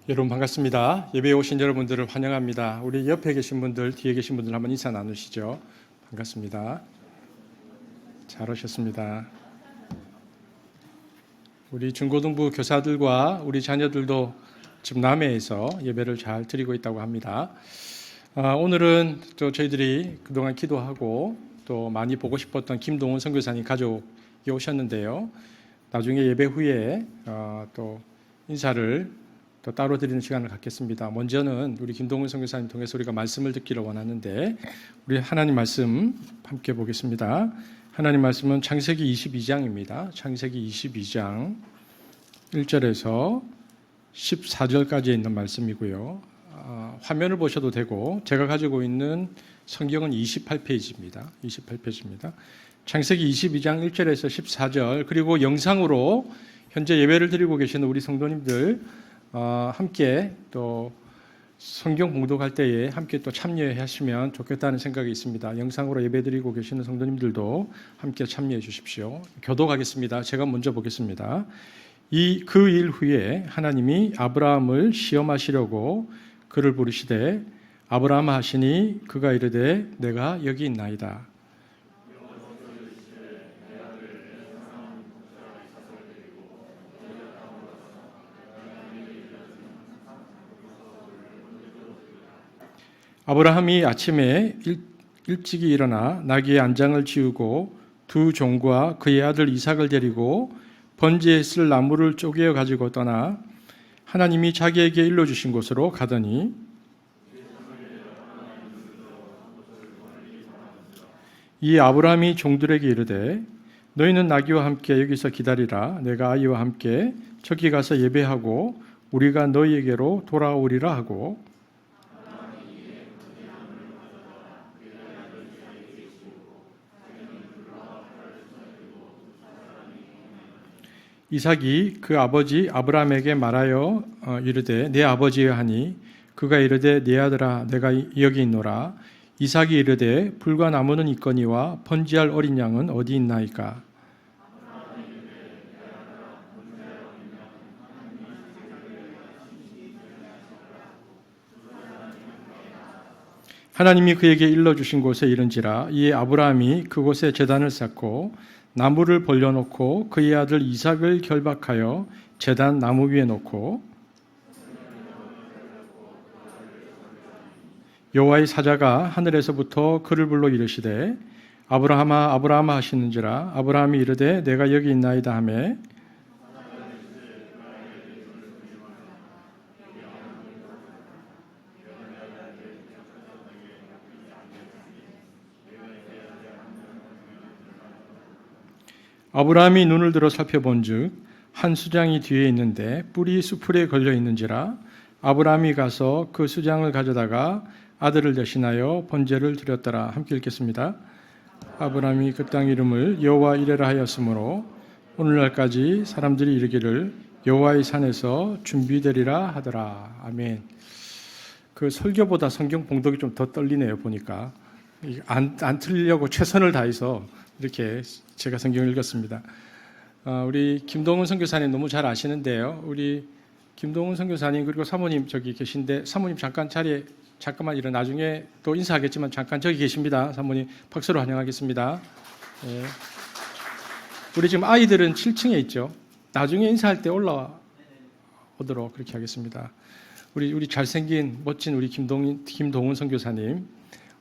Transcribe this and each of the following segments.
여러분 반갑습니다. 예배에 오신 여러분들을 환영합니다. 우리 옆에 계신 분들, 뒤에 계신 분들 한번 인사 나누시죠. 반갑습니다. 잘 오셨습니다. 우리 중고등부 교사들과 우리 자녀들도 지금 남해에서 예배를 잘 드리고 있다고 합니다. 오늘은 또 저희들이 그동안 기도하고 또 많이 보고 싶었던 김동훈 선교사님 가족이 오셨는데요. 나중에 예배 후에 또 인사를 또 따로 드리는 시간을 갖겠습니다. 먼저는 우리 김동훈 선교사님 통해서 우리가 말씀을 듣기를 원하는데 우리 하나님 말씀 함께 보겠습니다. 하나님 말씀은 창세기 22장입니다. 창세기 22장 1절에서 14절까지 있는 말씀이고요. 화면을 보셔도 되고 제가 가지고 있는 성경은 28페이지입니다. 28페이지입니다. 창세기 22장 1절에서 14절 그리고 영상으로 현재 예배를 드리고 계시는 우리 성도님들 함께 또 성경 봉독할 때에 함께 또 참여하시면 좋겠다는 생각이 있습니다. 영상으로 예배드리고 계시는 성도님들도 함께 참여해 주십시오. 교독하겠습니다. 제가 먼저 보겠습니다. 그 일 후에 하나님이 아브라함을 시험하시려고 그를 부르시되 아브라함아 하시니 그가 이르되 내가 여기 있나이다. 아브라함이 아침에 일찍이 일어나 나귀의 안장을 지우고 두 종과 그의 아들 이삭을 데리고 번제에 쓸 나무를 쪼개어 가지고 떠나 하나님이 자기에게 일러주신 곳으로 가더니 이 아브라함이 종들에게 이르되 너희는 나귀와 함께 여기서 기다리라. 내가 아이와 함께 저기 가서 예배하고 우리가 너희에게로 돌아오리라 하고 이삭이 그 아버지 아브라함에게 말하여 이르되 내 아버지여 하니 그가 이르되 내 아들아 내가 여기 있노라. 이삭이 이르되 불과 나무는 있거니와 번제할 어린 양은 어디 있나이까. 하나님이 그에게 일러주신 곳에 이른지라. 이에 아브라함이 그곳에 제단을 쌓고 나무를 벌려놓고 그의 아들 이삭을 결박하여 제단 나무 위에 놓고 여호와의 사자가 하늘에서부터 그를 불러 이르시되 아브라함아 아브라함아 하시는지라. 아브라함이 이르되 내가 여기 있나이다 하매 아브라함이 눈을 들어 살펴본즉 한 수장이 뒤에 있는데 뿔이 수풀에 걸려 있는지라. 아브라함이 가서 그 수장을 가져다가 아들을 대신하여 번제를 드렸더라. 함께 읽겠습니다. 아브라함이 그 땅 이름을 여호와 이레라 하였으므로 오늘날까지 사람들이 이르기를 여호와의 산에서 준비되리라 하더라. 아멘. 그 설교보다 성경 봉독이 좀 더 떨리네요. 보니까 안 틀리려고 최선을 다해서 이렇게 제가 성경을 읽었습니다. 우리 김동훈 선교사님 너무 잘 아시는데요. 우리 김동훈 선교사님 그리고 사모님 저기 계신데 사모님 잠깐 자리에 잠깐만 나중에 또 인사하겠지만 잠깐 저기 계십니다. 사모님 박수로 환영하겠습니다. 네. 우리 지금 아이들은 7층에 있죠. 나중에 인사할 때 올라오도록 그렇게 하겠습니다. 우리 잘생긴 멋진 우리 김동훈 선교사님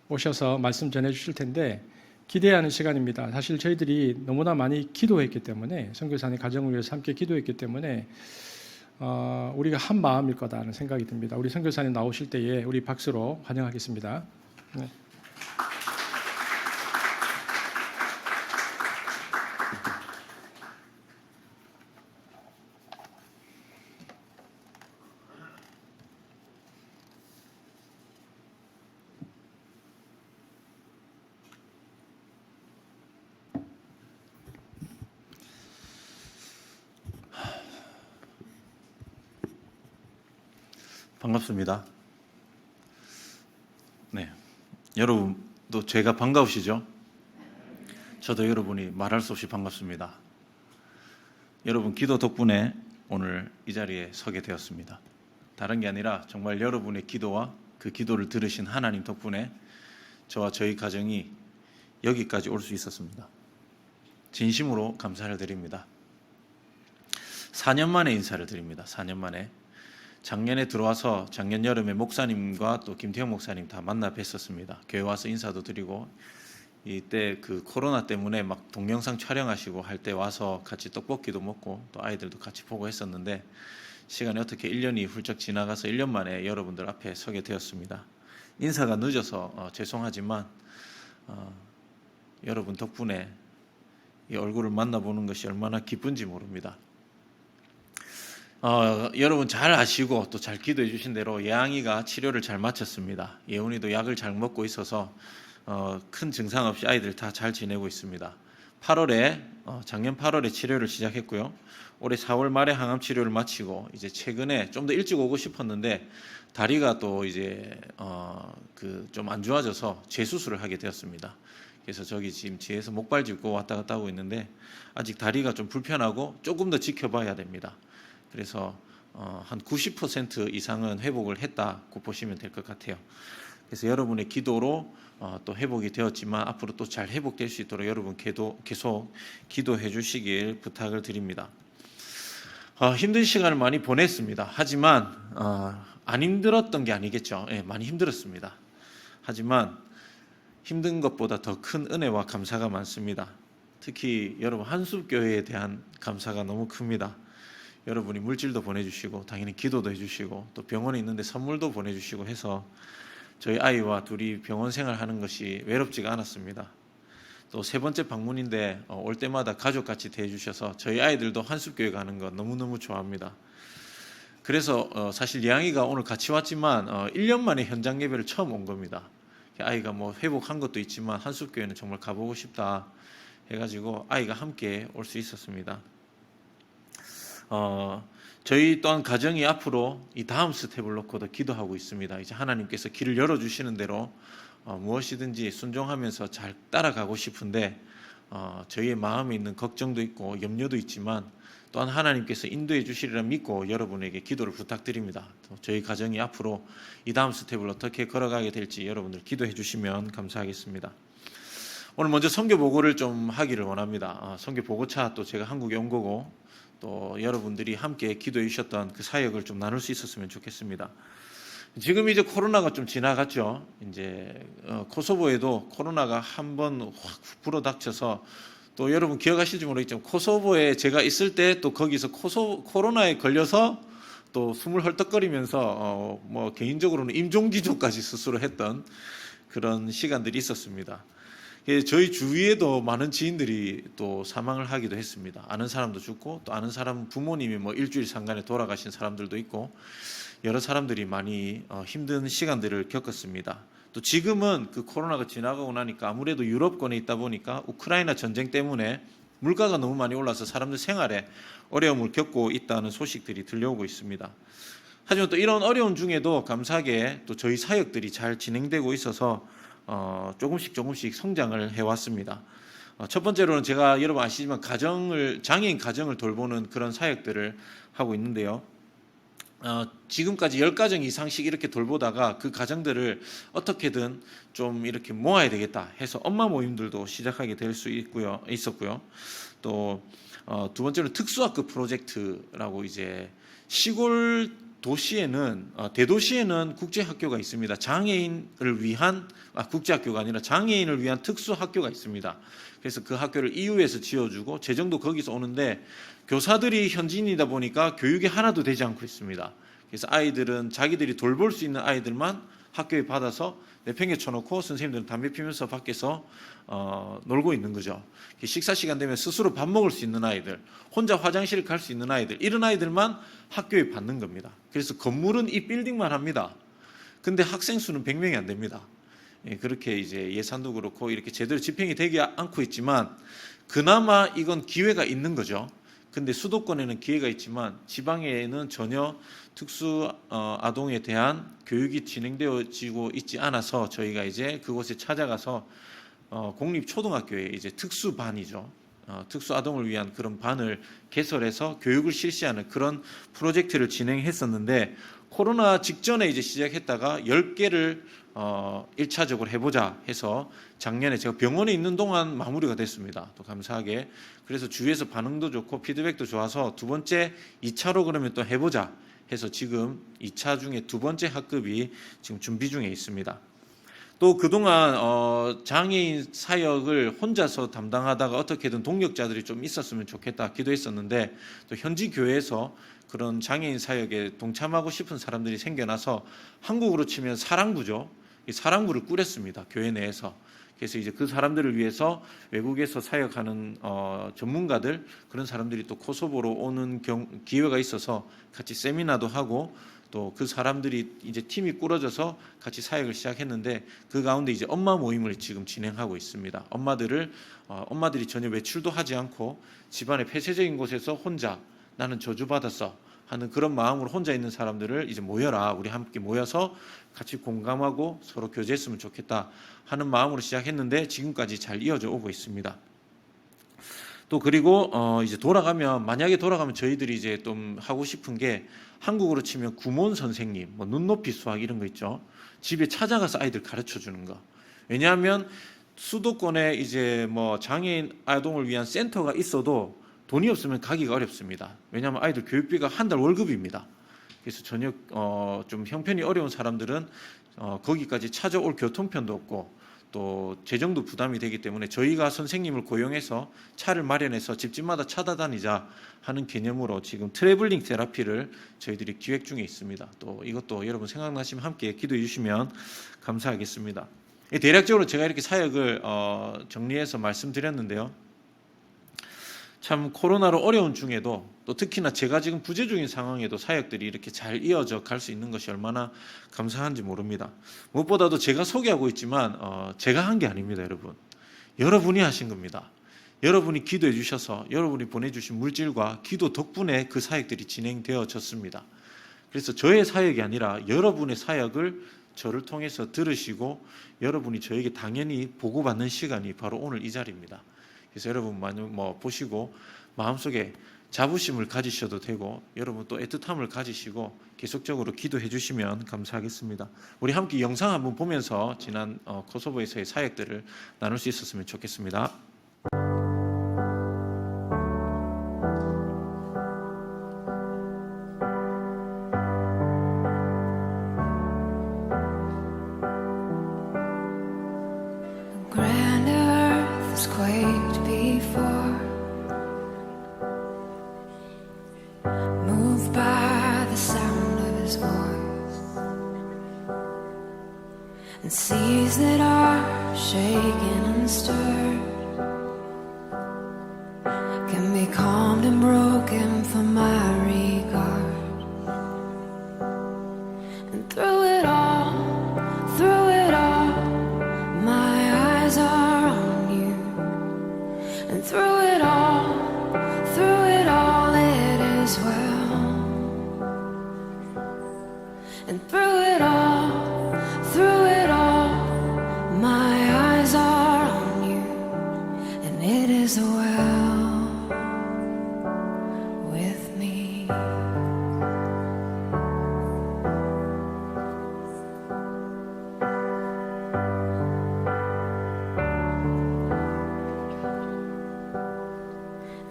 오셔서 말씀 전해 주실 텐데 기대하는 시간입니다. 사실 저희들이 너무나 많이 기도했기 때문에 선교사님 가정을 위해서 함께 기도했기 때문에 우리가 한 마음일 거다라는 생각이 듭니다. 우리 선교사님 나오실 때에 우리 박수로 환영하겠습니다. 네. 반갑습니다. 네, 여러분도 제가 반가우시죠? 저도 여러분이 말할 수 없이 반갑습니다. 여러분 기도 덕분에 오늘 이 자리에 서게 되었습니다. 다른 게 아니라 정말 여러분의 기도와 그 기도를 들으신 하나님 덕분에 저와 저희 가정이 여기까지 올 수 있었습니다. 진심으로 감사를 드립니다. 4년 만에 인사를 드립니다. 4년 만에. 작년에 들어와서 작년 여름에 목사님과 또 김태형 목사님 다 만나 뵀었습니다. 교회 와서 인사도 드리고, 이때 그 코로나 때문에 막 동영상 촬영하시고 할 때 와서 같이 떡볶이도 먹고 또 아이들도 같이 보고 했었는데, 시간이 어떻게 1년이 훌쩍 지나가서 1년 만에 여러분들 앞에 서게 되었습니다. 인사가 늦어서 죄송하지만 여러분 덕분에 이 얼굴을 만나보는 것이 얼마나 기쁜지 모릅니다. 여러분 잘 아시고 또 잘 기도해 주신 대로 예앙이가 치료를 잘 마쳤습니다. 예훈이도 약을 잘 먹고 있어서 큰 증상 없이 아이들 다 잘 지내고 있습니다. 8월에 작년 8월에 치료를 시작했고요. 올해 4월 말에 항암 치료를 마치고 이제 최근에 좀 더 일찍 오고 싶었는데 다리가 또 이제 그 좀 안 좋아져서 재수술을 하게 되었습니다. 그래서 저기 지금 뒤에서 목발 짚고 왔다 갔다 하고 있는데 아직 다리가 좀 불편하고 조금 더 지켜봐야 됩니다. 그래서 한 90% 이상은 회복을 했다고 보시면 될 것 같아요. 그래서 여러분의 기도로 또 회복이 되었지만 앞으로 또 잘 회복될 수 있도록 여러분 계속 기도해 주시길 부탁을 드립니다. 힘든 시간을 많이 보냈습니다. 하지만 안 힘들었던 게 아니겠죠. 예, 많이 힘들었습니다. 하지만 힘든 것보다 더 큰 은혜와 감사가 많습니다. 특히 여러분 한숲교회에 대한 감사가 너무 큽니다. 여러분이 물질도 보내주시고 당연히 기도도 해주시고 또 병원에 있는데 선물도 보내주시고 해서 저희 아이와 둘이 병원 생활하는 것이 외롭지가 않았습니다. 또 세 번째 방문인데 올 때마다 가족같이 대해주셔서 저희 아이들도 한숲교회 가는 거 너무너무 좋아합니다. 그래서 사실 예앙이가 오늘 같이 왔지만 1년 만에 현장 예배를 처음 온 겁니다. 아이가 뭐 회복한 것도 있지만 한숲교회는 정말 가보고 싶다 해가지고 아이가 함께 올 수 있었습니다. 저희 또한 가정이 앞으로 이 다음 스텝을 놓고도 기도하고 있습니다. 이제 하나님께서 길을 열어주시는 대로 무엇이든지 순종하면서 잘 따라가고 싶은데 저희의 마음에 있는 걱정도 있고 염려도 있지만 또한 하나님께서 인도해 주시리라 믿고 여러분에게 기도를 부탁드립니다. 또 저희 가정이 앞으로 이 다음 스텝을 어떻게 걸어가게 될지 여러분들 기도해 주시면 감사하겠습니다. 오늘 먼저 선교 보고를 좀 하기를 원합니다. 선교 보고차 또 제가 한국에 온 거고 또 여러분들이 함께 기도해 주셨던 그 사역을 좀 나눌 수 있었으면 좋겠습니다. 지금 이제 코로나가 좀 지나갔죠. 이제 코소보에도 코로나가 한번 확 불어닥쳐서 또 여러분 기억하실지 모르겠지만 코소보에 제가 있을 때 또 거기서 코로나에 걸려서 또 숨을 헐떡거리면서 뭐 개인적으로는 임종기조까지 스스로 했던 그런 시간들이 있었습니다. 저희 주위에도 많은 지인들이 또 사망을 하기도 했습니다. 아는 사람도 죽고 또 아는 사람 부모님이 뭐 일주일 상간에 돌아가신 사람들도 있고 여러 사람들이 많이 힘든 시간들을 겪었습니다. 또 지금은 그 코로나가 지나가고 나니까 아무래도 유럽권에 있다 보니까 우크라이나 전쟁 때문에 물가가 너무 많이 올라서 사람들 생활에 어려움을 겪고 있다는 소식들이 들려오고 있습니다. 하지만 또 이런 어려움 중에도 감사하게 또 저희 사역들이 잘 진행되고 있어서 조금씩 성장을 해왔습니다. 첫 번째로는 제가 여러분 아시지만 장애인 가정을 돌보는 그런 사역들을 하고 있는데요. 지금까지 10가정 이상씩 이렇게 돌보다가 그 가정들을 어떻게든 좀 이렇게 모아야 되겠다 해서 엄마 모임들도 시작하게 될 수 있었고요. 또 두 번째로 특수학급 프로젝트라고 이제 시골 도시에는 대도시에는 국제학교가 있습니다. 장애인을 위한 국제학교가 아니라 장애인을 위한 특수학교가 있습니다. 그래서 그 학교를 EU에서 지어주고 재정도 거기서 오는데 교사들이 현지인이다 보니까 교육이 하나도 되지 않고 있습니다. 그래서 아이들은 자기들이 돌볼 수 있는 아이들만 학교에 받아서 내팽개쳐놓고 선생님들은 담배 피면서 밖에서 놀고 있는 거죠. 식사 시간 되면 스스로 밥 먹을 수 있는 아이들, 혼자 화장실 갈 수 있는 아이들, 이런 아이들만 학교에 받는 겁니다. 그래서 건물은 이 빌딩만 합니다. 근데 학생 수는 100명이 안 됩니다. 그렇게 이제 예산도 그렇고 이렇게 제대로 집행이 되지 않고 있지만 그나마 이건 기회가 있는 거죠. 근데 수도권에는 기회가 있지만 지방에는 전혀 특수 아동에 대한 교육이 진행되어지고 있지 않아서 저희가 이제 그곳에 찾아가서 공립 초등학교에 이제 특수반이죠. 특수아동을 위한 그런 반을 개설해서 교육을 실시하는 그런 프로젝트를 진행했었는데, 코로나 직전에 이제 시작했다가 10개를 1차적으로 해보자 해서 작년에 제가 병원에 있는 동안 마무리가 됐습니다. 또 감사하게. 그래서 주위에서 반응도 좋고 피드백도 좋아서 두 번째 2차로 그러면 또 해보자 해서 지금 2차 중에 두 번째 학급이 지금 준비 중에 있습니다. 또 그동안 장애인 사역을 혼자서 담당하다가 어떻게든 동력자들이 좀 있었으면 좋겠다 기도했었는데, 또 현지 교회에서 그런 장애인 사역에 동참하고 싶은 사람들이 생겨나서 한국으로 치면 사랑부죠. 이 사랑부를 꾸렸습니다. 교회 내에서. 그래서 이제 그 사람들을 위해서 외국에서 사역하는 전문가들, 그런 사람들이 또 코소보로 오는 기회가 있어서 같이 세미나도 하고, 또 그 사람들이 이제 팀이 꾸려져서 같이 사역을 시작했는데, 그 가운데 이제 엄마 모임을 지금 진행하고 있습니다. 엄마들이 전혀 외출도 하지 않고 집안의 폐쇄적인 곳에서 혼자 나는 저주받았어 하는 그런 마음으로 혼자 있는 사람들을 이제 모여라, 우리 함께 모여서 같이 공감하고 서로 교제했으면 좋겠다 하는 마음으로 시작했는데 지금까지 잘 이어져 오고 있습니다. 또 그리고 이제 만약에 돌아가면 저희들이 이제 좀 하고 싶은 게, 한국으로 치면 구몬 선생님, 뭐 눈높이 수학 이런 거 있죠. 집에 찾아가서 아이들 가르쳐 주는 거. 왜냐하면 수도권에 이제 뭐 장애인 아동을 위한 센터가 있어도 돈이 없으면 가기가 어렵습니다. 왜냐하면 아이들 교육비가 한 달 월급입니다. 그래서 전혀 좀 형편이 어려운 사람들은 거기까지 찾아올 교통편도 없고 또 재정도 부담이 되기 때문에 저희가 선생님을 고용해서 차를 마련해서 집집마다 찾아다니자 하는 개념으로 지금 트래블링 테라피를 저희들이 기획 중에 있습니다. 또 이것도 여러분 생각나시면 함께 기도해 주시면 감사하겠습니다. 대략적으로 제가 이렇게 사역을 정리해서 말씀드렸는데요. 참 코로나로 어려운 중에도, 또 특히나 제가 지금 부재 중인 상황에도 사역들이 이렇게 잘 이어져 갈 수 있는 것이 얼마나 감사한지 모릅니다. 무엇보다도 제가 소개하고 있지만 제가 한 게 아닙니다. 여러분이 하신 겁니다. 여러분이 기도해 주셔서 여러분이 보내주신 물질과 기도 덕분에 그 사역들이 진행되어졌습니다. 그래서 저의 사역이 아니라 여러분의 사역을 저를 통해서 들으시고 여러분이 저에게 당연히 보고받는 시간이 바로 오늘 이 자리입니다. 그래서 여러분 많이 보시고 마음속에 자부심을 가지셔도 되고, 여러분 또 애틋함을 가지시고 계속적으로 기도해 주시면 감사하겠습니다. 우리 함께 영상 한번 보면서 지난 코소보에서의 사역들을 나눌 수 있었으면 좋겠습니다. Grand earth has quaked before, moved by the sound of his voice, and seas that are shaken and stirred can be calmed and broken for my regard. And through it all, my eyes are on you. And through it all, it is well. And through it all, my eyes are on you. And it is well with me.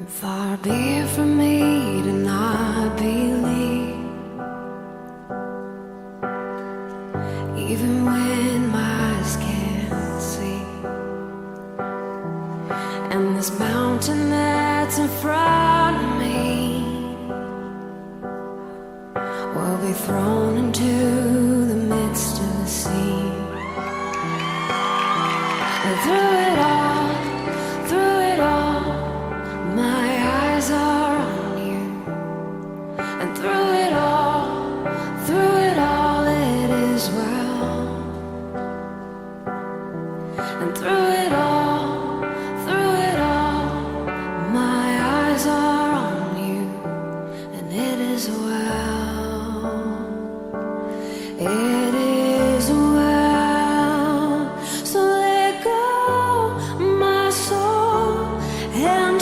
And far be it from me to not believe, even when my eyes can't see. And this mountain that's in front of me will be thrown into the midst of the sea. And through it all, my eyes are on you. And through it all, it is well. And through it all, my eyes are on you. And it is well. It is well. So let go, my soul, and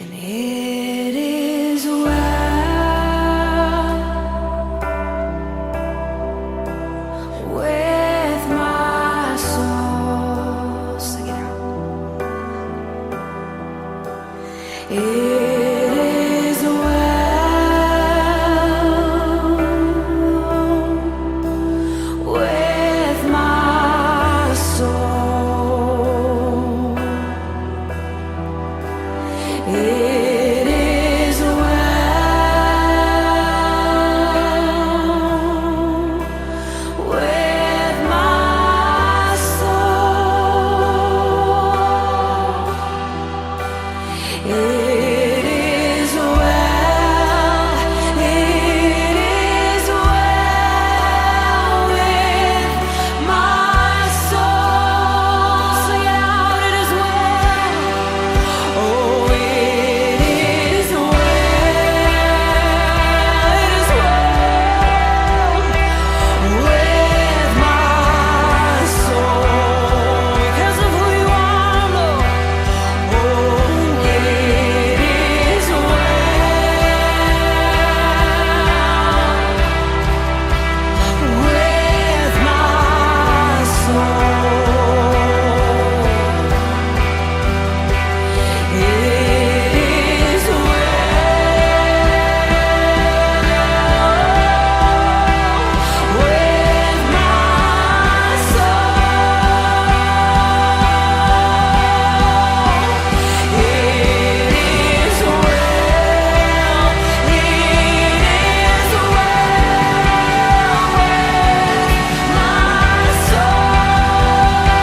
and it is well with my soul. Sing it out. It is well with my soul. It is well with my soul. It is well. It is well with my soul. Sing it out. It is well. Oh, it is well. It is well with my soul because of who you are, Lord. Oh, it is well with my soul. It is well with my soul. It is well. It is well with my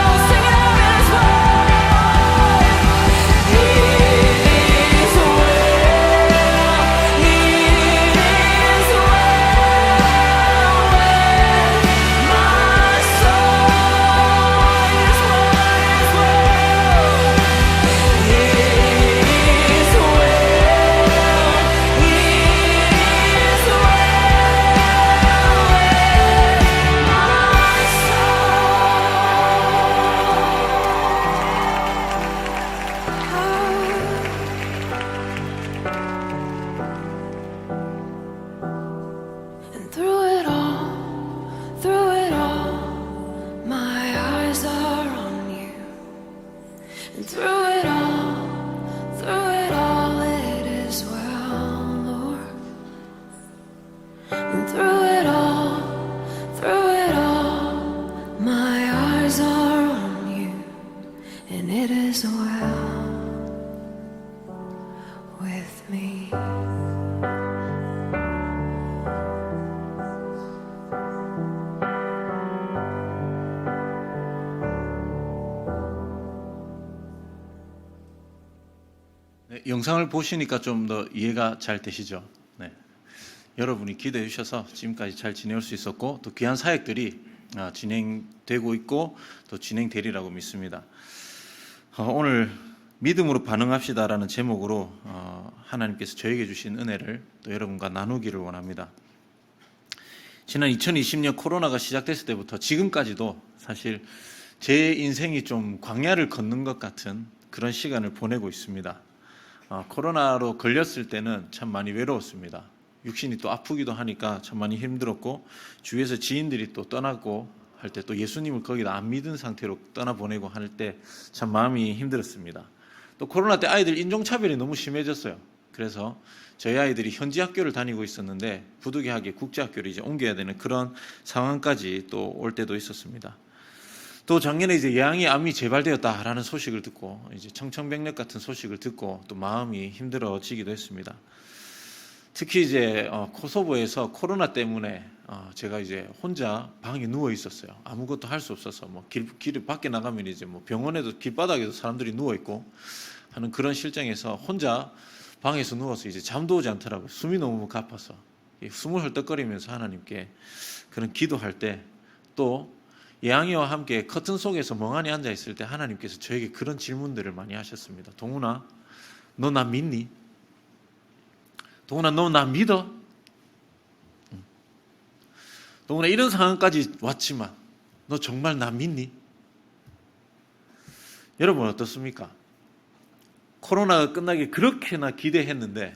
soul. Sing it out. It is well. It is well. It is well with my soul. It is well. And through it all, my eyes are on you. And through it all, it is well, Lord. And through it all, my eyes are on you, and it is well with me. 네, 영상을 보시니까 좀 더 이해가 잘 되시죠? 네. 여러분이 기도해 주셔서 지금까지 잘 지내올 수 있었고 또 귀한 사역들이 진행되고 있고 또 진행되리라고 믿습니다. 오늘 믿음으로 반응합시다라는 제목으로 하나님께서 저에게 주신 은혜를 또 여러분과 나누기를 원합니다. 지난 2020년 코로나가 시작됐을 때부터 지금까지도 사실 제 인생이 좀 광야를 걷는 것 같은 그런 시간을 보내고 있습니다. 코로나로 걸렸을 때는 참 많이 외로웠습니다. 육신이 또 아프기도 하니까 참 많이 힘들었고 주위에서 지인들이 또 떠나고 할 때 또 예수님을 거기다 안 믿은 상태로 떠나보내고 할 때 참 마음이 힘들었습니다. 또 코로나 때 아이들 인종차별이 너무 심해졌어요. 그래서 저희 아이들이 현지 학교를 다니고 있었는데 부득이하게 국제학교를 이제 옮겨야 되는 그런 상황까지 또 올 때도 있었습니다. 또 작년에 이제 예양이 암이 재발되었다라는 소식을 듣고 이제 청천벽력 같은 소식을 듣고 또 마음이 힘들어지기도 했습니다. 특히 이제 코소보에서 코로나 때문에 제가 이제 혼자 방에 누워 있었어요. 아무것도 할 수 없어서 뭐 길 밖에 나가면 이제 뭐 병원에도 길바닥에도 사람들이 누워 있고 하는 그런 실정에서 혼자 방에서 누워서 이제 잠도 오지 않더라고요. 숨이 너무 가빠서 숨을 헐떡거리면서 하나님께 그런 기도할 때 또 예양이와 함께 커튼 속에서 멍하니 앉아 있을 때 하나님께서 저에게 그런 질문들을 많이 하셨습니다. 동훈아, 너 나 믿니? 동훈아, 너 나 믿어? 동훈아, 이런 상황까지 왔지만 너 정말 나 믿니? 여러분 어떻습니까? 코로나가 끝나길 그렇게나 기대했는데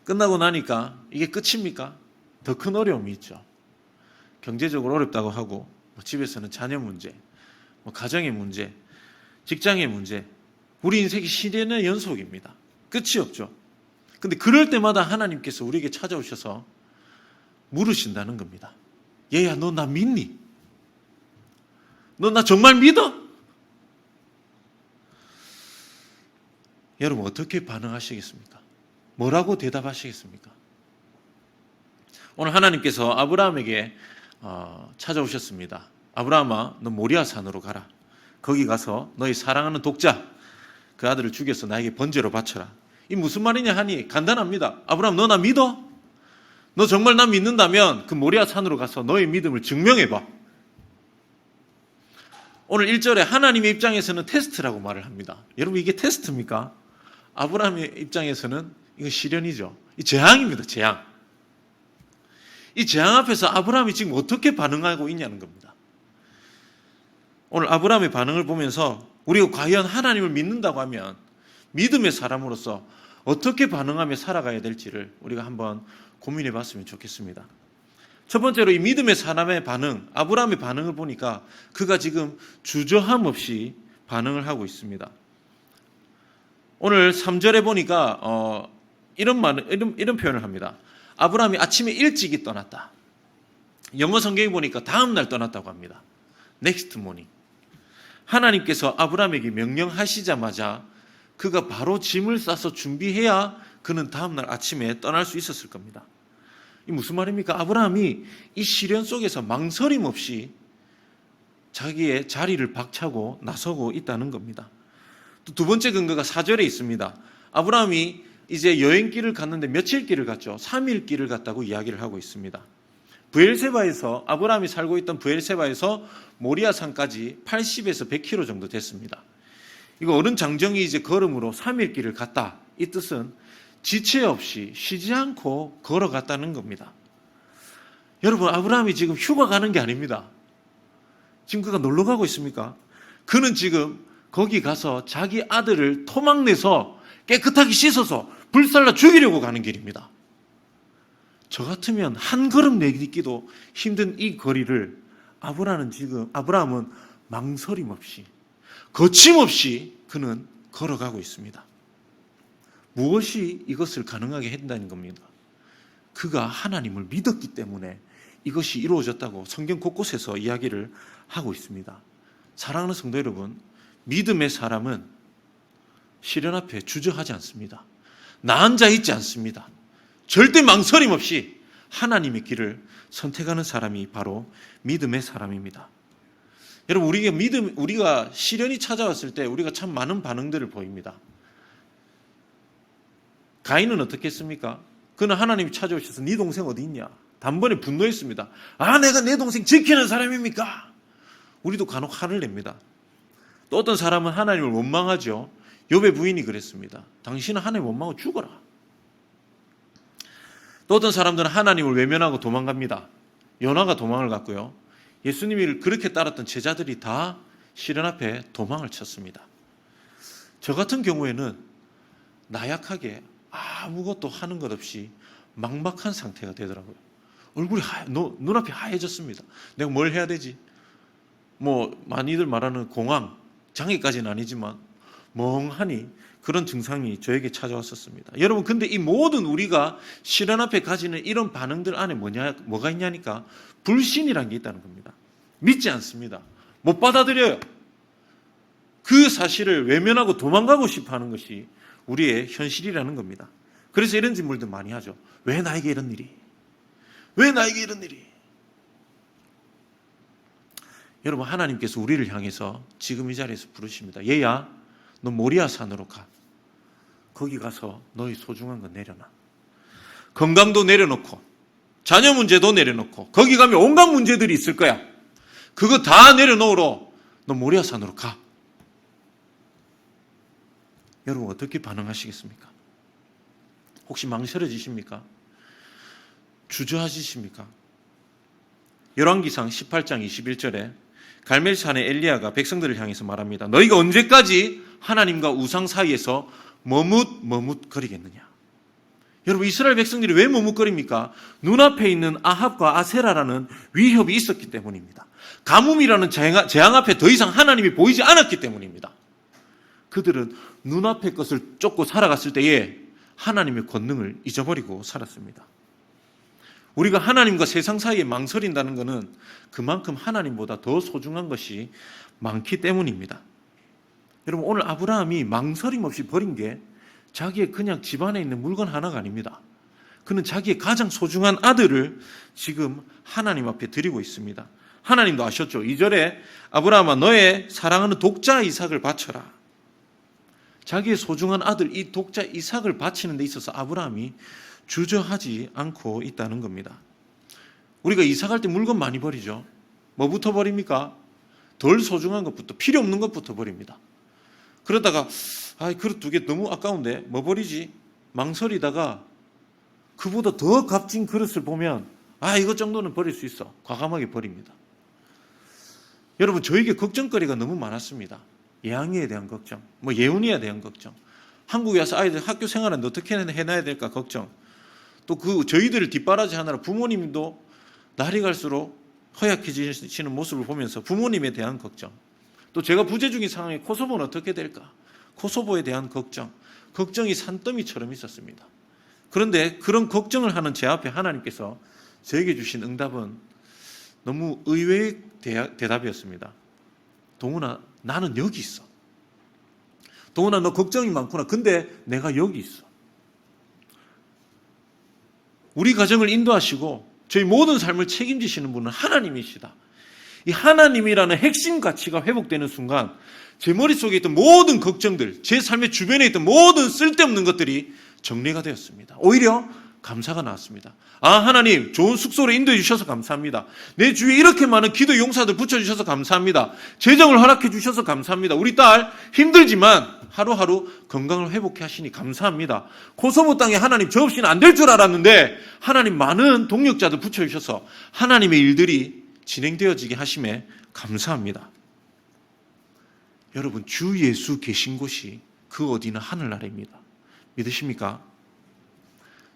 끝나고 나니까 이게 끝입니까? 더 큰 어려움이 있죠. 경제적으로 어렵다고 하고 집에서는 자녀 문제, 가정의 문제, 직장의 문제, 우리 인생이 시련의 연속입니다. 끝이 없죠. 근데 그럴 때마다 하나님께서 우리에게 찾아오셔서 물으신다는 겁니다. 얘야, 너 나 믿니? 너 나 정말 믿어? 여러분 어떻게 반응하시겠습니까? 뭐라고 대답하시겠습니까? 오늘 하나님께서 아브라함에게 찾아오셨습니다. 아브라함아, 너 모리아 산으로 가라. 거기 가서 너희 사랑하는 독자 그 아들을 죽여서 나에게 번제로 바쳐라. 이 무슨 말이냐 하니 간단합니다. 아브라함, 너 나 믿어? 너 정말 나 믿는다면 그 모리아 산으로 가서 너의 믿음을 증명해봐. 오늘 1절에 하나님의 입장에서는 테스트라고 말을 합니다. 여러분 이게 테스트입니까? 아브라함의 입장에서는 이거 시련이죠. 이 재앙입니다. 재앙. 이 재앙 앞에서 아브라함이 지금 어떻게 반응하고 있냐는 겁니다. 오늘 아브라함의 반응을 보면서 우리가 과연 하나님을 믿는다고 하면 믿음의 사람으로서 어떻게 반응하며 살아가야 될지를 우리가 한번 고민해 봤으면 좋겠습니다. 첫 번째로 이 믿음의 사람의 반응, 아브라함의 반응을 보니까 그가 지금 주저함 없이 반응을 하고 있습니다. 오늘 3절에 보니까 이런 표현을 합니다. 아브라함이 아침에 일찍이 떠났다. 영어 성경에 보니까 다음 날 떠났다고 합니다. Next morning. 하나님께서 아브라함에게 명령하시자마자 그가 바로 짐을 싸서 준비해야 그는 다음 날 아침에 떠날 수 있었을 겁니다. 이 무슨 말입니까? 아브라함이 이 시련 속에서 망설임 없이 자기의 자리를 박차고 나서고 있다는 겁니다. 또 두 번째 근거가 4절에 있습니다. 아브라함이 이제 여행길을 갔는데 며칠 길을 갔죠? 3일 길을 갔다고 이야기를 하고 있습니다. 브엘세바에서 아브라함이 살고 있던 브엘세바에서 모리아산까지 80에서 100km 정도 됐습니다. 이거 어른 장정이 이제 걸음으로 3일 길을 갔다. 이 뜻은 지체 없이 쉬지 않고 걸어갔다는 겁니다. 여러분 아브라함이 지금 휴가 가는 게 아닙니다. 지금 그가 놀러 가고 있습니까? 그는 지금 거기 가서 자기 아들을 토막내서 깨끗하게 씻어서 불살라 죽이려고 가는 길입니다. 저 같으면 한 걸음 내딛기도 힘든 이 거리를 아브라함은 망설임 없이 거침없이 그는 걸어가고 있습니다. 무엇이 이것을 가능하게 했다는 겁니다. 그가 하나님을 믿었기 때문에 이것이 이루어졌다고 성경 곳곳에서 이야기를 하고 있습니다. 사랑하는 성도 여러분, 믿음의 사람은 시련 앞에 주저하지 않습니다. 나 앉아 있지 않습니다. 절대 망설임 없이 하나님의 길을 선택하는 사람이 바로 믿음의 사람입니다. 여러분 우리가 시련이 찾아왔을 때 우리가 참 많은 반응들을 보입니다. 가인은 어떻게 했습니까? 그는 하나님이 찾아오셔서 네 동생 어디 있냐? 단번에 분노했습니다. 내가 내 동생 지키는 사람입니까? 우리도 간혹 화를 냅니다. 또 어떤 사람은 하나님을 원망하죠. 욥의 부인이 그랬습니다. 당신은 하나님 원망하고 죽어라. 또 어떤 사람들은 하나님을 외면하고 도망갑니다. 요나가 도망을 갔고요. 예수님을 그렇게 따랐던 제자들이 다 시련 앞에 도망을 쳤습니다. 저 같은 경우에는 나약하게 아무것도 하는 것 없이 막막한 상태가 되더라고요. 얼굴이 눈앞이 하얘졌습니다. 내가 뭘 해야 되지? 많이들 말하는 공황, 장애까지는 아니지만 멍하니 그런 증상이 저에게 찾아왔었습니다. 여러분 근데 이 모든 우리가 시련 앞에 가지는 이런 반응들 안에 뭐가 있냐니까 불신이라는 게 있다는 겁니다. 믿지 않습니다. 못 받아들여요. 그 사실을 외면하고 도망가고 싶어하는 것이 우리의 현실이라는 겁니다. 그래서 이런 질문들 많이 하죠. 왜 나에게 이런 일이? 왜 나에게 이런 일이? 여러분 하나님께서 우리를 향해서 지금 이 자리에서 부르십니다. 얘야 너 모리아 산으로 가. 거기 가서 너의 소중한 거 내려놔. 건강도 내려놓고 자녀 문제도 내려놓고 거기 가면 온갖 문제들이 있을 거야. 그거 다 내려놓으러 너 모리아 산으로 가. 여러분 어떻게 반응하시겠습니까? 혹시 망설여지십니까? 주저하시십니까? 열왕기상 18장 21절에 갈멜산의 엘리야가 백성들을 향해서 말합니다. 너희가 언제까지 하나님과 우상 사이에서 머뭇거리겠느냐? 여러분, 이스라엘 백성들이 왜 머뭇거립니까? 눈앞에 있는 아합과 아세라라는 위협이 있었기 때문입니다. 가뭄이라는 재앙 앞에 더 이상 하나님이 보이지 않았기 때문입니다. 그들은 눈앞의 것을 쫓고 살아갔을 때에 하나님의 권능을 잊어버리고 살았습니다. 우리가 하나님과 세상 사이에 망설인다는 것은 그만큼 하나님보다 더 소중한 것이 많기 때문입니다. 여러분, 오늘 아브라함이 망설임 없이 버린 게 자기의 그냥 집안에 있는 물건 하나가 아닙니다. 그는 자기의 가장 소중한 아들을 지금 하나님 앞에 드리고 있습니다. 하나님도 아셨죠? 2절에 아브라함아 너의 사랑하는 독자 이삭을 바쳐라. 자기의 소중한 아들 이 독자 이삭을 바치는 데 있어서 아브라함이 주저하지 않고 있다는 겁니다. 우리가 이사갈 때 물건 많이 버리죠. 뭐부터 버립니까? 덜 소중한 것부터, 필요 없는 것부터 버립니다. 그러다가 그릇 2개 너무 아까운데 뭐 버리지? 망설이다가 그보다 더 값진 그릇을 보면 이것 정도는 버릴 수 있어. 과감하게 버립니다. 여러분, 저에게 걱정거리가 너무 많았습니다. 예항이에 대한 걱정, 예훈이에 대한 걱정, 한국에 와서 아이들 학교 생활은 어떻게 해놔야 될까 걱정, 또 저희들을 뒷바라지 하느라 부모님도 날이 갈수록 허약해지시는 모습을 보면서 부모님에 대한 걱정, 또 제가 부재중인 상황에 코소보는 어떻게 될까? 코소보에 대한 걱정이 산더미처럼 있었습니다. 그런데 그런 걱정을 하는 제 앞에 하나님께서 저에게 주신 응답은 너무 의외의 대답이었습니다. 동훈아, 나는 여기 있어. 동훈아, 너 걱정이 많구나. 근데 내가 여기 있어. 우리 가정을 인도하시고 저희 모든 삶을 책임지시는 분은 하나님이시다. 이 하나님이라는 핵심 가치가 회복되는 순간 제 머릿속에 있던 모든 걱정들, 제 삶의 주변에 있던 모든 쓸데없는 것들이 정리가 되었습니다. 오히려 감사가 나왔습니다. 하나님, 좋은 숙소로 인도해 주셔서 감사합니다. 내 주위에 이렇게 많은 기도 용사들 붙여주셔서 감사합니다. 재정을 허락해 주셔서 감사합니다. 우리 딸 힘들지만 하루하루 건강을 회복해 하시니 감사합니다. 코소보 땅에 하나님 저 없이는 안 될 줄 알았는데 하나님 많은 동력자들 붙여주셔서 하나님의 일들이 진행되어지게 하심에 감사합니다. 여러분, 주 예수 계신 곳이 그 어디나 하늘나라입니다. 믿으십니까?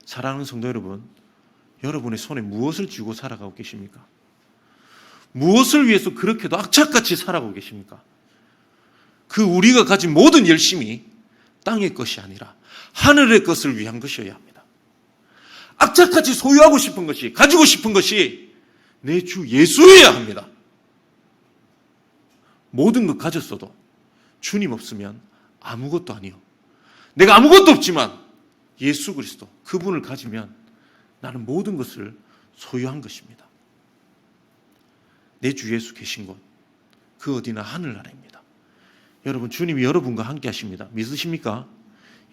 사랑하는 성도 여러분, 여러분의 손에 무엇을 쥐고 살아가고 계십니까? 무엇을 위해서 그렇게도 악착같이 살아가고 계십니까? 그 우리가 가진 모든 열심이 땅의 것이 아니라 하늘의 것을 위한 것이어야 합니다. 악착같이 소유하고 싶은 것이, 가지고 싶은 것이 내 주 예수여야 합니다. 모든 것 가졌어도 주님 없으면 아무것도 아니요. 내가 아무것도 없지만 예수 그리스도 그분을 가지면 나는 모든 것을 소유한 것입니다. 내 주 예수 계신 곳, 그 어디나 하늘나라입니다. 여러분, 주님이 여러분과 함께 하십니다. 믿으십니까?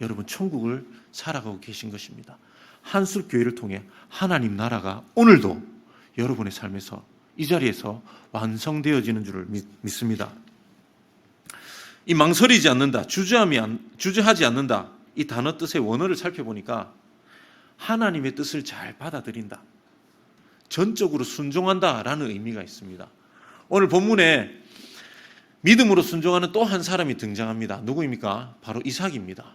여러분, 천국을 살아가고 계신 것입니다. 한술교회를 통해 하나님 나라가 오늘도 여러분의 삶에서 이 자리에서 완성되어지는 줄을 믿습니다. 이 망설이지 않는다, 주저하지 않는다, 이 단어 뜻의 원어를 살펴보니까 하나님의 뜻을 잘 받아들인다, 전적으로 순종한다라는 의미가 있습니다. 오늘 본문에 믿음으로 순종하는 또 한 사람이 등장합니다. 누구입니까? 바로 이삭입니다.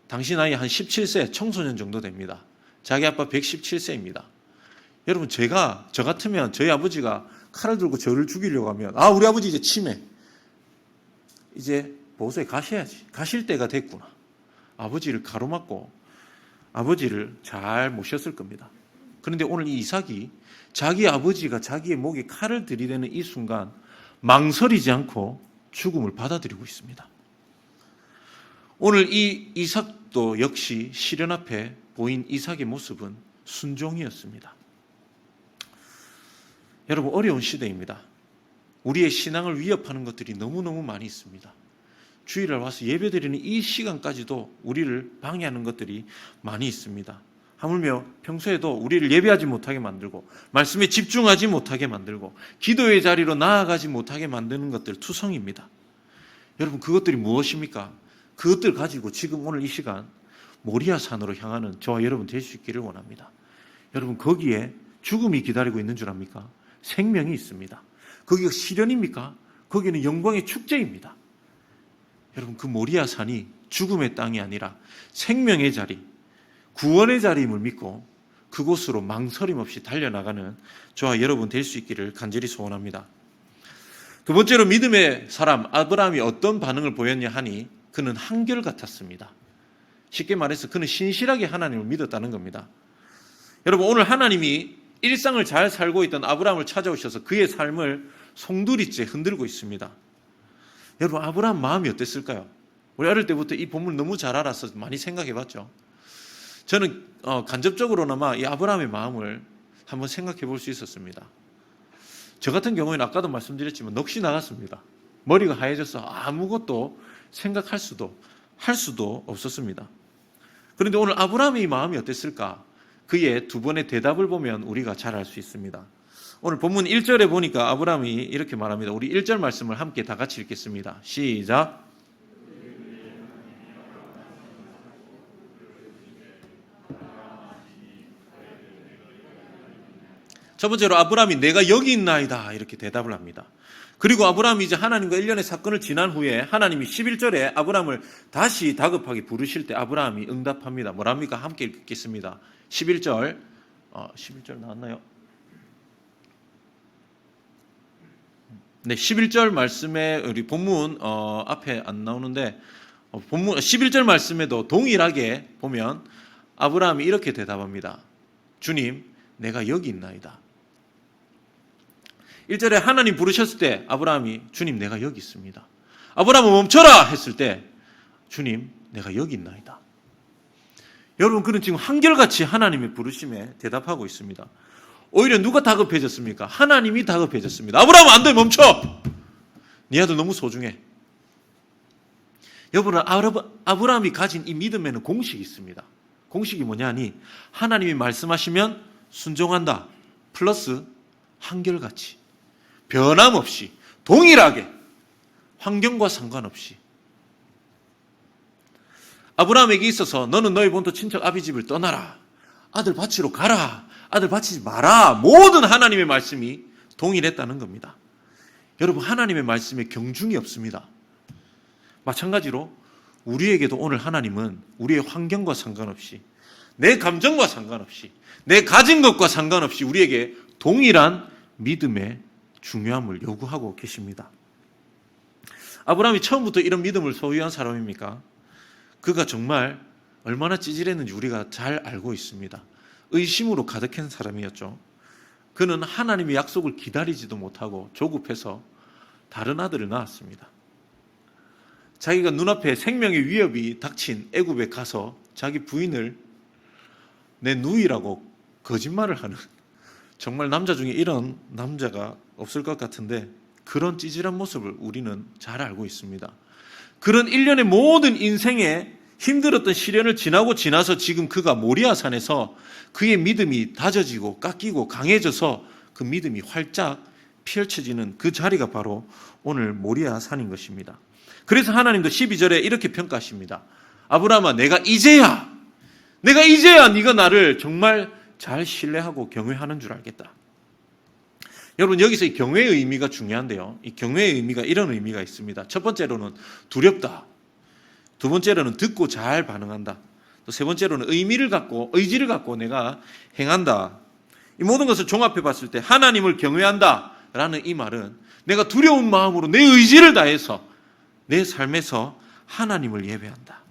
당시 나이 한 17세, 청소년 정도 됩니다. 자기 아빠 117세입니다. 여러분, 저 같으면 저희 아버지가 칼을 들고 저를 죽이려고 하면 우리 아버지 이제 치매, 이제 보호소에 가셔야지, 가실 때가 됐구나, 아버지를 가로막고 아버지를 잘 모셨을 겁니다. 그런데 오늘 이 이삭이 자기 아버지가 자기의 목에 칼을 들이대는 이 순간 망설이지 않고 죽음을 받아들이고 있습니다. 오늘 이 이삭도 역시 시련 앞에 보인 이삭의 모습은 순종이었습니다. 여러분, 어려운 시대입니다. 우리의 신앙을 위협하는 것들이 너무너무 많이 있습니다. 주일날 와서 예배드리는 이 시간까지도 우리를 방해하는 것들이 많이 있습니다. 하물며 평소에도 우리를 예배하지 못하게 만들고 말씀에 집중하지 못하게 만들고 기도의 자리로 나아가지 못하게 만드는 것들 투성입니다. 여러분, 그것들이 무엇입니까? 그것들 가지고 지금 오늘 이 시간 모리아 산으로 향하는 저와 여러분 될 수 있기를 원합니다. 여러분, 거기에 죽음이 기다리고 있는 줄 압니까? 생명이 있습니다. 거기가 시련입니까? 거기는 영광의 축제입니다. 여러분, 그 모리아 산이 죽음의 땅이 아니라 생명의 자리, 구원의 자리임을 믿고 그곳으로 망설임 없이 달려나가는 저와 여러분 될 수 있기를 간절히 소원합니다. 두 번째로 믿음의 사람 아브라함이 어떤 반응을 보였냐 하니 그는 한결같았습니다. 쉽게 말해서 그는 신실하게 하나님을 믿었다는 겁니다. 여러분, 오늘 하나님이 일상을 잘 살고 있던 아브라함을 찾아오셔서 그의 삶을 송두리째 흔들고 있습니다. 여러분, 아브라함 마음이 어땠을까요? 우리 어릴 때부터 이 본문을 너무 잘 알아서 많이 생각해 봤죠. 저는 간접적으로나마 이 아브라함의 마음을 한번 생각해 볼 수 있었습니다. 저 같은 경우에는 아까도 말씀드렸지만 넋이 나갔습니다. 머리가 하얘져서 아무것도 생각할 수도 할 수도 없었습니다. 그런데 오늘 아브라함의 마음이 어땠을까? 그의 두 번의 대답을 보면 우리가 잘 알 수 있습니다. 오늘 본문 1절에 보니까 아브라함이 이렇게 말합니다. 우리 1절 말씀을 함께 다 같이 읽겠습니다. 시작. 첫 번째로 아브라함이 내가 여기 있나이다 이렇게 대답을 합니다. 그리고 아브라함이 이제 하나님과 일련의 사건을 지난 후에 하나님이 11절에 아브라함을 다시 다급하게 부르실 때 아브라함이 응답합니다. 뭐랍니까? 함께 읽겠습니다. 11절 11절 나왔나요? 네, 11절 말씀에 우리 본문 앞에 안 나오는데 본문 11절 말씀에도 동일하게 보면 아브라함이 이렇게 대답합니다. 주님, 내가 여기 있나이다. 1절에 하나님 부르셨을 때 아브라함이 주님, 내가 여기 있습니다. 아브라함은 멈춰라 했을 때 주님, 내가 여기 있나이다. 여러분, 그는 지금 한결같이 하나님의 부르심에 대답하고 있습니다. 오히려 누가 다급해졌습니까? 하나님이 다급해졌습니다. 아브라함, 안 돼, 멈춰. 네 아들 너무 소중해. 여러분, 아브라함이 가진 이 믿음에는 공식이 있습니다. 공식이 뭐냐니 하나님이 말씀하시면 순종한다 플러스 한결같이 변함없이 동일하게 환경과 상관없이. 아브라함에게 있어서 너는 너희 본토 친척 아비 집을 떠나라, 아들 바치러 가라, 아들 바치지 마라, 모든 하나님의 말씀이 동일했다는 겁니다. 여러분, 하나님의 말씀에 경중이 없습니다. 마찬가지로 우리에게도 오늘 하나님은 우리의 환경과 상관없이, 내 감정과 상관없이, 내 가진 것과 상관없이 우리에게 동일한 믿음의 중요함을 요구하고 계십니다. 아브라함이 처음부터 이런 믿음을 소유한 사람입니까? 그가 정말 얼마나 찌질했는지 우리가 잘 알고 있습니다. 의심으로 가득한 사람이었죠. 그는 하나님의 약속을 기다리지도 못하고 조급해서 다른 아들을 낳았습니다. 자기가 눈앞에 생명의 위협이 닥친 애굽에 가서 자기 부인을 내 누이라고 거짓말을 하는, 정말 남자 중에 이런 남자가 없을 것 같은데 그런 찌질한 모습을 우리는 잘 알고 있습니다. 그런 일련의 모든 인생에 힘들었던 시련을 지나고 지나서 지금 그가 모리아산에서 그의 믿음이 다져지고 깎이고 강해져서 그 믿음이 활짝 펼쳐지는 그 자리가 바로 오늘 모리아산인 것입니다. 그래서 하나님도 12절에 이렇게 평가하십니다. 아브라함아, 내가 이제야 네가 나를 정말 잘 신뢰하고 경외하는 줄 알겠다. 여러분, 여기서 이 경외의 의미가 중요한데요. 이 경외의 의미가 이런 의미가 있습니다. 첫 번째로는 두렵다. 두 번째로는 듣고 잘 반응한다. 또 세 번째로는 의지를 갖고 내가 행한다. 이 모든 것을 종합해 봤을 때 하나님을 경외한다라는 이 말은 내가 두려운 마음으로 내 의지를 다해서 내 삶에서 하나님을 예배한다.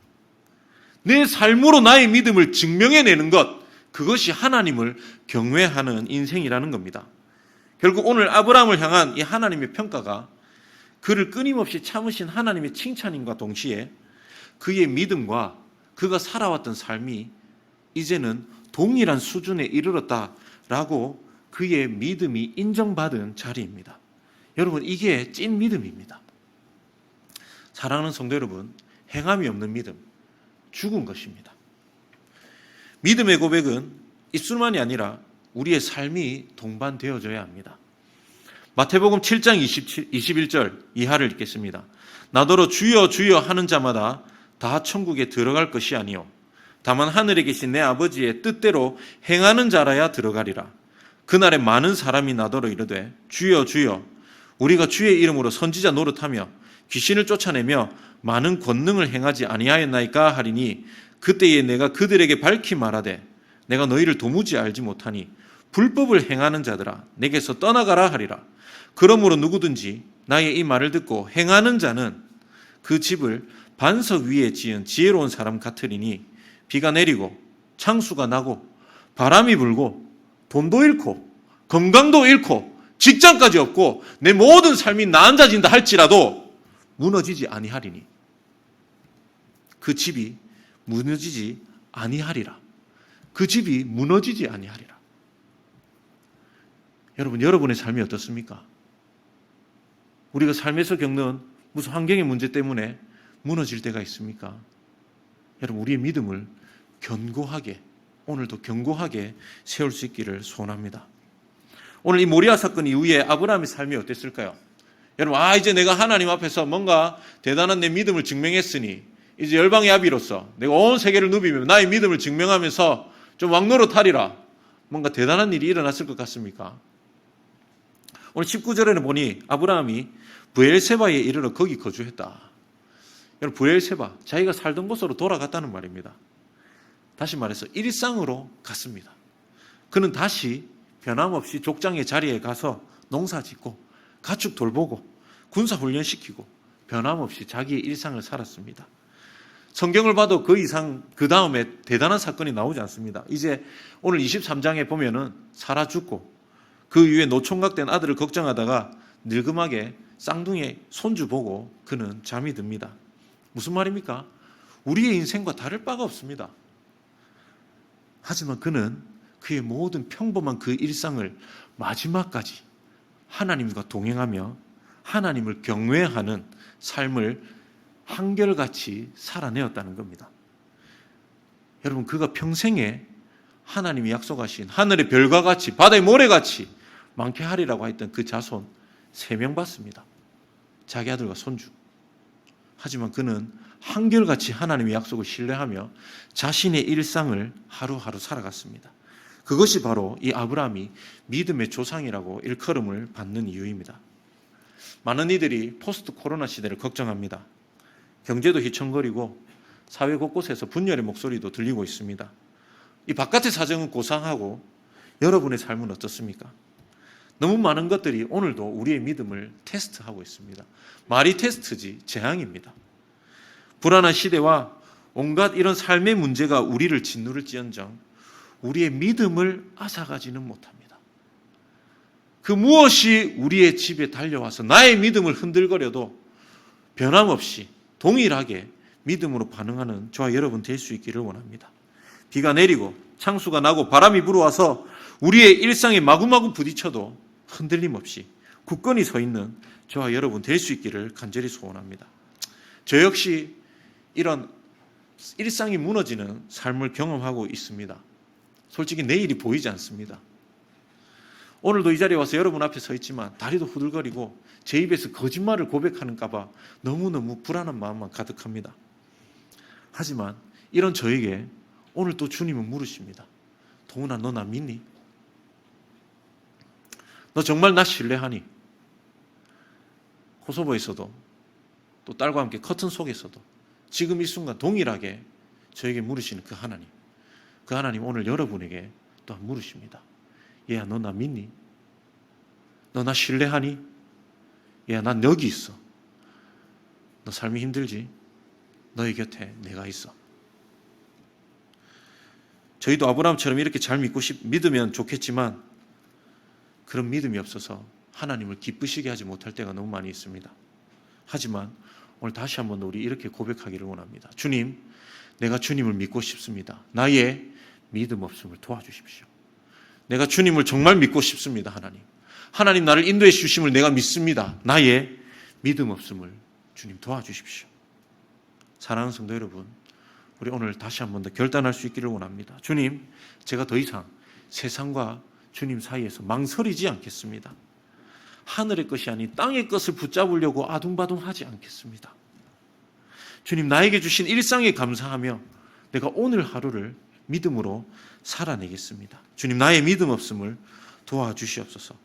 내 삶으로 나의 믿음을 증명해내는 것, 그것이 하나님을 경외하는 인생이라는 겁니다. 결국 오늘 아브라함을 향한 이 하나님의 평가가 그를 끊임없이 참으신 하나님의 칭찬임과 동시에 그의 믿음과 그가 살아왔던 삶이 이제는 동일한 수준에 이르렀다라고 그의 믿음이 인정받은 자리입니다. 여러분, 이게 찐 믿음입니다. 사랑하는 성도 여러분, 행함이 없는 믿음, 죽은 것입니다. 믿음의 고백은 입술만이 아니라 우리의 삶이 동반되어져야 합니다. 마태복음 7장 21절 이하를 읽겠습니다. 나더러 주여 주여 하는 자마다 다 천국에 들어갈 것이 아니요 다만 하늘에 계신 내 아버지의 뜻대로 행하는 자라야 들어가리라. 그날에 많은 사람이 나더러 이르되 주여 주여 우리가 주의 이름으로 선지자 노릇하며 귀신을 쫓아내며 많은 권능을 행하지 아니하였나이까 하리니 그때에 내가 그들에게 밝히 말하되 내가 너희를 도무지 알지 못하니 불법을 행하는 자들아 내게서 떠나가라 하리라. 그러므로 누구든지 나의 이 말을 듣고 행하는 자는 그 집을 반석 위에 지은 지혜로운 사람 같으리니 비가 내리고 창수가 나고 바람이 불고 돈도 잃고 건강도 잃고 직장까지 없고 내 모든 삶이 나앉아진다 할지라도 무너지지 아니하리니 그 집이 무너지지 아니하리라. 그 집이 무너지지 아니하리라. 여러분, 여러분의 삶이 어떻습니까? 우리가 삶에서 겪는 무슨 환경의 문제 때문에 무너질 때가 있습니까? 여러분, 우리의 믿음을 견고하게, 오늘도 견고하게 세울 수 있기를 소원합니다. 오늘 이 모리아 사건 이후에 아브라함의 삶이 어땠을까요? 여러분, 이제 내가 하나님 앞에서 뭔가 대단한 내 믿음을 증명했으니 이제 열방의 아비로서 내가 온 세계를 누비며 나의 믿음을 증명하면서 좀 왕노릇하리라. 뭔가 대단한 일이 일어났을 것 같습니까? 오늘 19절에는 보니 아브라함이 브엘세바에 이르러 거기 거주했다. 여러분, 브엘세바, 자기가 살던 곳으로 돌아갔다는 말입니다. 다시 말해서 일상으로 갔습니다. 그는 다시 변함없이 족장의 자리에 가서 농사 짓고 가축 돌보고 군사 훈련시키고 변함없이 자기의 일상을 살았습니다. 성경을 봐도 그 이상 그 다음에 대단한 사건이 나오지 않습니다. 이제 오늘 23장에 보면은 사라 죽고 그 이후에 노총각된 아들을 걱정하다가 늙음하게 쌍둥이의 손주 보고 그는 잠이 듭니다. 무슨 말입니까? 우리의 인생과 다를 바가 없습니다. 하지만 그는 그의 모든 평범한 그 일상을 마지막까지 하나님과 동행하며 하나님을 경외하는 삶을 한결같이 살아내었다는 겁니다. 여러분, 그가 평생에 하나님이 약속하신 하늘의 별과 같이 바다의 모래같이 많게 하리라고 했던 그 자손 3명 받습니다. 자기 아들과 손주. 하지만 그는 한결같이 하나님의 약속을 신뢰하며 자신의 일상을 하루하루 살아갔습니다. 그것이 바로 이 아브라함이 믿음의 조상이라고 일컬음을 받는 이유입니다. 많은 이들이 포스트 코로나 시대를 걱정합니다. 경제도 휘청거리고 사회 곳곳에서 분열의 목소리도 들리고 있습니다. 이 바깥의 사정은 고상하고 여러분의 삶은 어떻습니까? 너무 많은 것들이 오늘도 우리의 믿음을 테스트하고 있습니다. 말이 테스트지 재앙입니다. 불안한 시대와 온갖 이런 삶의 문제가 우리를 짓누를지언정 우리의 믿음을 앗아가지는 못합니다. 그 무엇이 우리의 집에 달려와서 나의 믿음을 흔들거려도 변함없이 동일하게 믿음으로 반응하는 저와 여러분 될 수 있기를 원합니다. 비가 내리고 창수가 나고 바람이 불어와서 우리의 일상에 마구마구 부딪혀도 흔들림 없이 굳건히 서 있는 저와 여러분 될 수 있기를 간절히 소원합니다. 저 역시 이런 일상이 무너지는 삶을 경험하고 있습니다. 솔직히 내일이 보이지 않습니다. 오늘도 이 자리에 와서 여러분 앞에 서 있지만 다리도 후들거리고 제 입에서 거짓말을 고백하는가 봐 너무너무 불안한 마음만 가득합니다. 하지만 이런 저에게 오늘 또 주님은 물으십니다. 동훈아, 너 나 믿니? 너 정말 나 신뢰하니? 코소보에서도 또 딸과 함께 커튼 속에서도 지금 이 순간 동일하게 저에게 물으시는 그 하나님, 그 하나님 오늘 여러분에게 또한 물으십니다. 얘야, 너 나 믿니? 너 나 신뢰하니? 얘야, 난 여기 있어. 너 삶이 힘들지? 너의 곁에 내가 있어. 저희도 아브라함처럼 이렇게 잘 믿으면 좋겠지만 그런 믿음이 없어서 하나님을 기쁘시게 하지 못할 때가 너무 많이 있습니다. 하지만 오늘 다시 한번 우리 이렇게 고백하기를 원합니다. 주님, 내가 주님을 믿고 싶습니다. 나의 믿음 없음을 도와주십시오. 내가 주님을 정말 믿고 싶습니다. 하나님 나를 인도해 주심을 내가 믿습니다. 나의 믿음 없음을 주님 도와주십시오. 사랑하는 성도 여러분, 우리 오늘 다시 한번 더 결단할 수 있기를 원합니다. 주님, 제가 더 이상 세상과 주님 사이에서 망설이지 않겠습니다. 하늘의 것이 아닌 땅의 것을 붙잡으려고 아둥바둥하지 않겠습니다. 주님, 나에게 주신 일상에 감사하며 내가 오늘 하루를 믿음으로 살아내겠습니다. 주님, 나의 믿음 없음을 도와주시옵소서.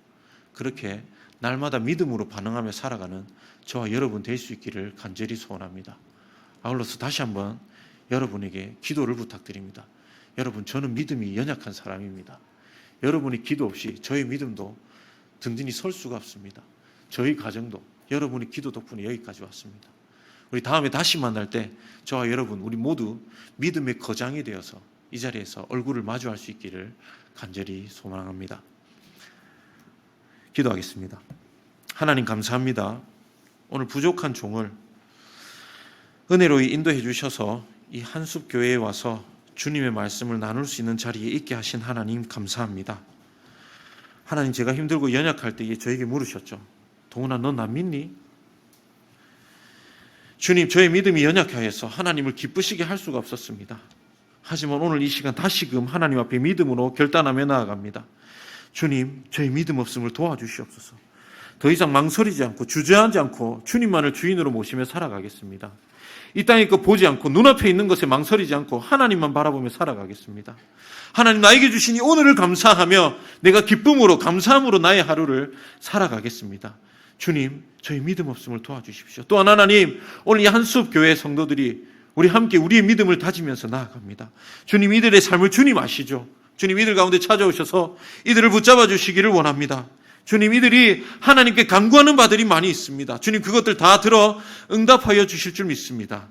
그렇게 날마다 믿음으로 반응하며 살아가는 저와 여러분 될 수 있기를 간절히 소원합니다. 아울러서 다시 한번 여러분에게 기도를 부탁드립니다. 여러분, 저는 믿음이 연약한 사람입니다. 여러분이 기도 없이 저의 믿음도 든든히 설 수가 없습니다. 저희 가정도 여러분의 기도 덕분에 여기까지 왔습니다. 우리 다음에 다시 만날 때 저와 여러분 우리 모두 믿음의 거장이 되어서 이 자리에서 얼굴을 마주할 수 있기를 간절히 소망합니다. 기도하겠습니다. 하나님 감사합니다. 오늘 부족한 종을 은혜로 인도해 주셔서 이 한숲교회에 와서 주님의 말씀을 나눌 수 있는 자리에 있게 하신 하나님 감사합니다. 하나님, 제가 힘들고 연약할 때에 저에게 물으셨죠. 동훈아, 너 나 믿니? 주님, 저의 믿음이 연약하여서 하나님을 기쁘시게 할 수가 없었습니다. 하지만 오늘 이 시간 다시금 하나님 앞에 믿음으로 결단하며 나아갑니다. 주님, 저의 믿음 없음을 도와주시옵소서. 더 이상 망설이지 않고 주저하지 않고 주님만을 주인으로 모시며 살아가겠습니다. 이 땅의 것 보지 않고 눈앞에 있는 것에 망설이지 않고 하나님만 바라보며 살아가겠습니다. 하나님, 나에게 주시니 오늘을 감사하며 내가 기쁨으로 감사함으로 나의 하루를 살아가겠습니다. 주님, 저희 믿음 없음을 도와주십시오. 또한 하나님, 오늘 이 한숲교회 성도들이 우리 함께 우리의 믿음을 다지면서 나아갑니다. 주님, 이들의 삶을 주님 아시죠? 주님, 이들 가운데 찾아오셔서 이들을 붙잡아 주시기를 원합니다. 주님, 이들이 하나님께 간구하는 바들이 많이 있습니다. 주님, 그것들 다 들어 응답하여 주실 줄 믿습니다.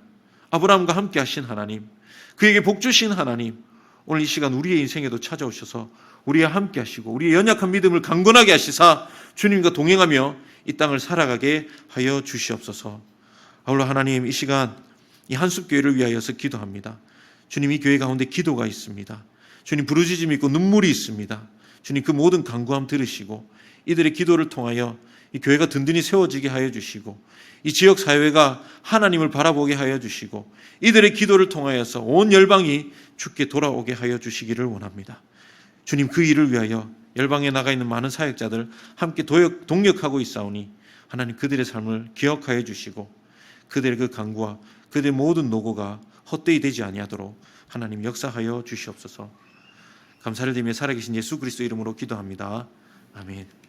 아브라함과 함께 하신 하나님, 그에게 복 주신 하나님, 오늘 이 시간 우리의 인생에도 찾아오셔서 우리와 함께 하시고 우리의 연약한 믿음을 강건하게 하시사 주님과 동행하며 이 땅을 살아가게 하여 주시옵소서. 아울러 하나님, 이 시간 이 한숲교회를 위하여서 기도합니다. 주님, 이 교회 가운데 기도가 있습니다. 주님, 부르짖음이 있고 눈물이 있습니다. 주님, 그 모든 간구함 들으시고 이들의 기도를 통하여 이 교회가 든든히 세워지게 하여 주시고 이 지역 사회가 하나님을 바라보게 하여 주시고 이들의 기도를 통하여서 온 열방이 주께 돌아오게 하여 주시기를 원합니다. 주님, 그 일을 위하여 열방에 나가 있는 많은 사역자들 함께 동력하고 있사오니 하나님, 그들의 삶을 기억하여 주시고 그들의 그 간구와 그들의 모든 노고가 헛되이 되지 아니하도록 하나님 역사하여 주시옵소서. 감사를 드리며 살아계신 예수 그리스도 이름으로 기도합니다. 아멘.